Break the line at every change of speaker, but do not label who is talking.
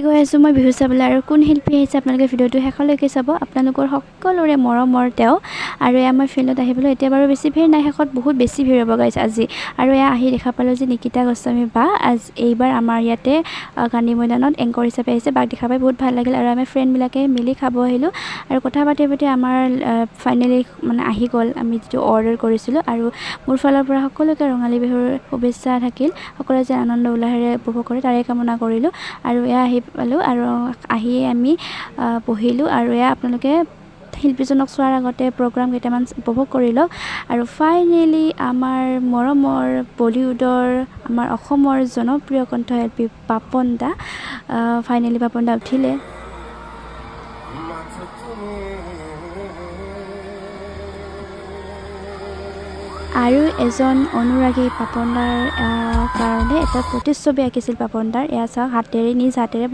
গৈ আছোঁ মই বিহু চাবলৈ আৰু কোন শিল্পী আহিছে আপোনালোকে ভিডিঅ'টো শেষলৈকে চাব আপোনালোকৰ সকলোৰে মৰমৰ তেওঁ আৰু এয়া মই ফিল্ডত আহিবলৈ এতিয়া বাৰু বেছি ভিৰ নাই শেষত বহুত বেছি ভিৰ হ'ব গাইছ আজি আৰু এয়া আহি দেখা পালোঁ যে নিকিতা গোস্বামী বা এইবাৰ আমাৰ ইয়াতে গান্ধী মৈদানত এংকৰ হিচাপে আহিছে বাক দেখা পাই বহুত ভাল লাগিল আৰু আমি ফ্ৰেণ্ডবিলাকে মিলি খাব আহিলোঁ আৰু কথা পাতি পাতি আমাৰ ফাইনেলি মানে আহি গ'ল আমি যিটো অৰ্ডাৰ কৰিছিলোঁ আৰু মোৰ ফালৰ পৰা সকলোকে ৰঙালী বিহুৰ শুভেচ্ছা থাকিল সকলোৱে যে আনন্দ উল্লাহেৰে উপভোগ কৰে তাৰে কামনা কৰিলোঁ আৰু এয়া আহি পালোঁ আৰু আহিয়ে আমি বহিলোঁ আৰু এয়া আপোনালোকে শিল্পীজনক চোৱাৰ আগতে প্ৰগ্ৰাম কেইটামান উপভোগ কৰি লওক আৰু ফাইনেলি আমাৰ মৰমৰ বলিউডৰ আমাৰ অসমৰ জনপ্ৰিয় কণ্ঠশিল্পী পাপন দা ফাইনেলি পাপন দা উঠিলে আৰু এজন অনুৰাগী পাপন দাৰ কাৰণে এটা প্ৰতিচ্ছবি আঁকিছিল পাপন দাৰ এয়া চাওক নিজ হাতেৰে